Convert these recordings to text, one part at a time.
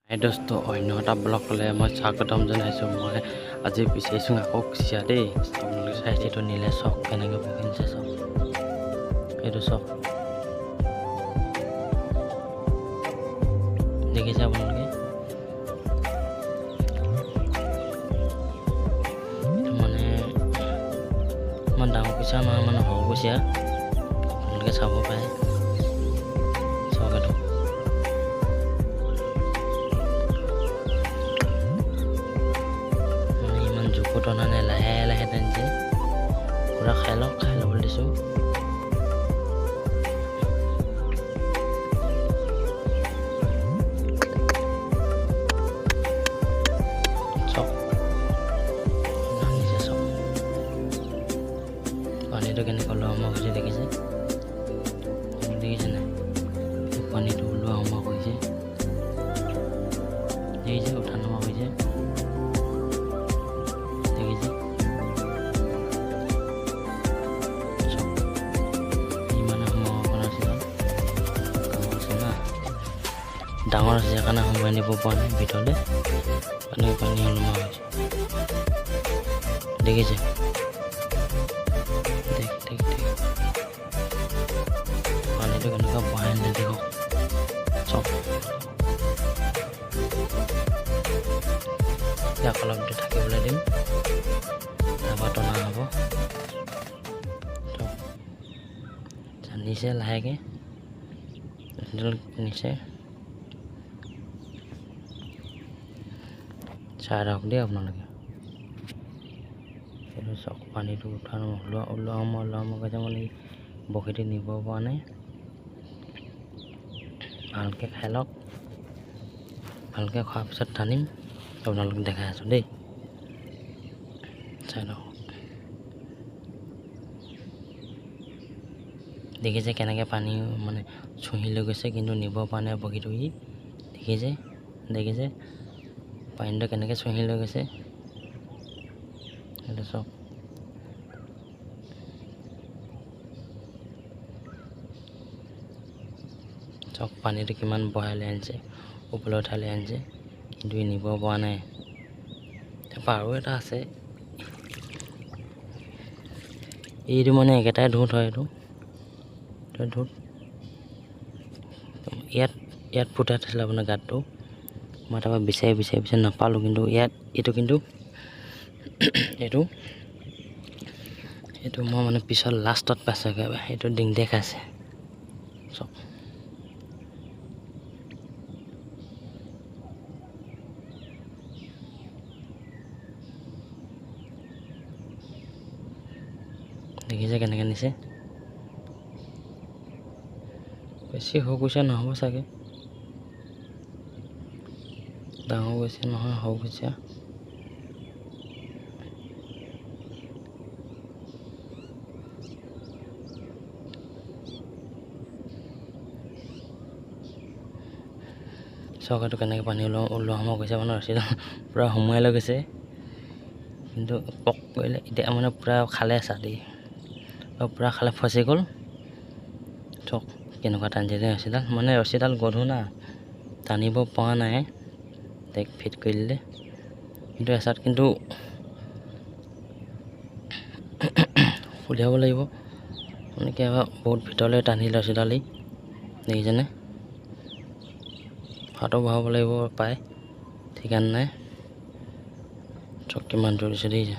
এই দোস্ত অন্য এটা ব্লগলৈ মই স্বাগতম জনাইছোঁ। মই আজি বিচাৰিছোঁ আকৌ কুচিয়া দেই। আপোনালোকে চাইছেতো নিলে চক কেনেকৈ বহিছে চক, এইটো চক দেখিছে আপোনালোকে। মানে ইমান ডাঙৰ কুচিয়া নহয়, মানে সৰু কুচিয়া। আপোনালোকে চাব পাৰে চক এইটো। জোখত অনা নাই, লাহে লাহে টানিছে। পূৰা খাই ল'বলৈ দিছোঁ। চক নানিছে চক, পানীটো কেনেকৈ ওলোৱা সোমোৱা কৰিছে দেখিছে নাই? পানীটো ওলোৱা সোমোৱা কৰিছে দেখিছে, উঠা নমা কৰিছে দেখিছে। ডাঙৰ আছে সেইকাৰণে সোমাই নিব পৰা নাই ভিতৰলৈ। পানী ওলোমা হৈছে দেখিছে। দেখ পানীটো কেনেকুৱা বহাই নিলে দেখক চব। ইয়াক অলপ দেৰি থাকিবলৈ দিম, তাৰপৰা টনা হ'ব। নিচে লাহেকৈ নিচে চাই ৰাখক দেই আপোনালোকে। সেইটো চক পানীটো উঠা ওলোৱা কৈছে, মানে বৰশীটো নিব পৰা নাই। ভালকৈ খাই লওক, ভালকৈ খোৱাৰ পিছত টানিম, আপোনালোকক দেখাই আছোঁ দেই। চাই লওক দেখিছে কেনেকৈ পানী মানে চুহি লৈ গৈছে, কিন্তু নিব পৰা নাই বৰশীটো। ই দেখিছে পানীটো কেনেকৈ চুহি লৈ গৈছে, সেইটো চক। চক পানীটো কিমান বহাই লৈ আনিছে, ওপৰলৈ উঠাই লৈ আনিছে, কিন্তু নিব পৰা নাই। তাৰপৰা আৰু এটা আছে, এইটো মানে একেটাই ঢোঁট হয়। এইটো ঢোঁট ইয়াত ফুটাই থৈছিলে আপোনাৰ গাঁতটো। মই তাৰপৰা বিচাৰি নাপালোঁ, কিন্তু এইটো মই মানে পিছত লাষ্টত পাইছোঁ একেবাৰে। সেইটো ডিং দেখাইছে চব। দেখিছে কেনেকৈ নিছে। বেছি সৰু কুচিয়া নহ'ব চাগে, ডাঙৰ কুচিয়া নহয়, সৰু কুচিয়া। চৰকাৰটো কেনেকৈ পানী ওলোৱা সোমোৱা কৰিছে, মানে ৰছীডাল পূৰা সোমোৱাই লৈ গৈছে, কিন্তু পক কৰিলে এতিয়া মানে পূৰা খালে চালি, পূৰা খালে ফচি গ'ল। চক কেনেকুৱা টানিছে ৰছীডাল, মানে ৰছীডাল গধুৰ না, টানিব পৰা নাই। তাইক ফিট কৰি দিলে, কিন্তু এচাত কিন্তু উলিয়াব লাগিব। মানে কি বহুত ভিতৰলৈ টানি ৰছীডালি দেখিছেনে। হাতো বহাব লাগিব পায়, ঠিকান নাই। চক কিমান ধৰিছে দেখিছে।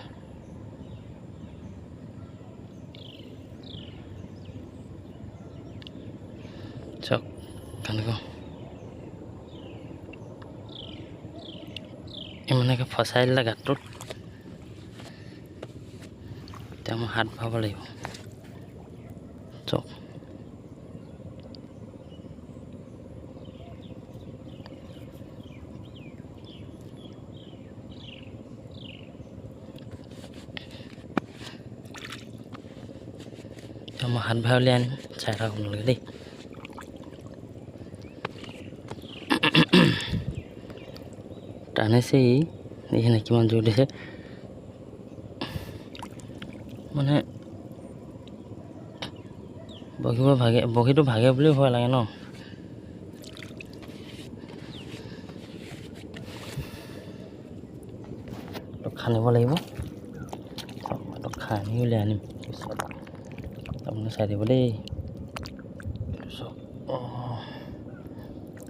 চক কেনেকুৱা ইমানকৈ ফচাই দিলে গাঁতটোত। এতিয়া মই হাত ভৰাব লাগিব চক। মই হাত ভৰাই উলিয়াই আনিম, চাই থাকক আপোনালোকে দেই। টানিছে এইখিনি কিমান জোৰ দিছে, মানে বৰশীটো ভাগে বুলি ভয় লাগে ন। খান্দিব লাগিব চাওক খান্দি উলিয়াই আনিম পিছত আপুনি চাই দিব দেই চাওক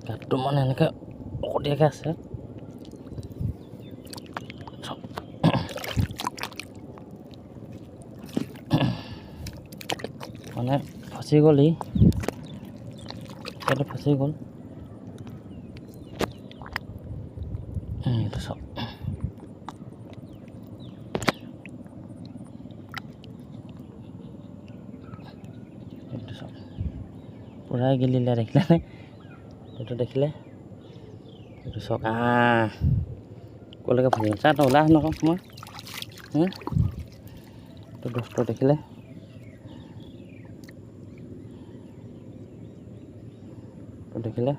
গাঁতটো মানে এনেকৈ অকটীয়াকৈ আছে চাওক মানে ফচি গ'লি সেইটো ফচি গ'ল এইটো চাওক এইটো চাওক পূৰাই গেলিলে দেখিলেনে এইটো দেখিলে এইটো চাওক ক'লৈকে ফচি গ'ল চাই ওলাই আহ নকওঁ মই এইটো বস্তু দেখিলে দেখিলে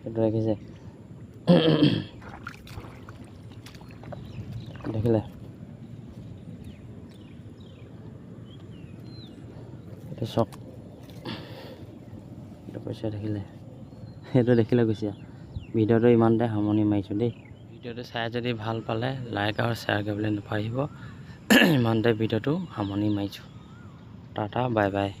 এইটো দেখিছে দেখিলে এইটো চাওক এইটো কৈছে দেখিলে সেইটো দেখিলে কৈছে ভিডিঅ'টো ইমানতে সামৰণি মাৰিছোঁ দেই ভিডিঅ'টো চাই যদি ভাল পালে লাইক আৰু শ্বেয়াৰ কৰিবলৈ নাপাহৰিব ইমানতে ভিডিঅ'টো সামৰণি মাৰিছোঁ টাটা বাই বাই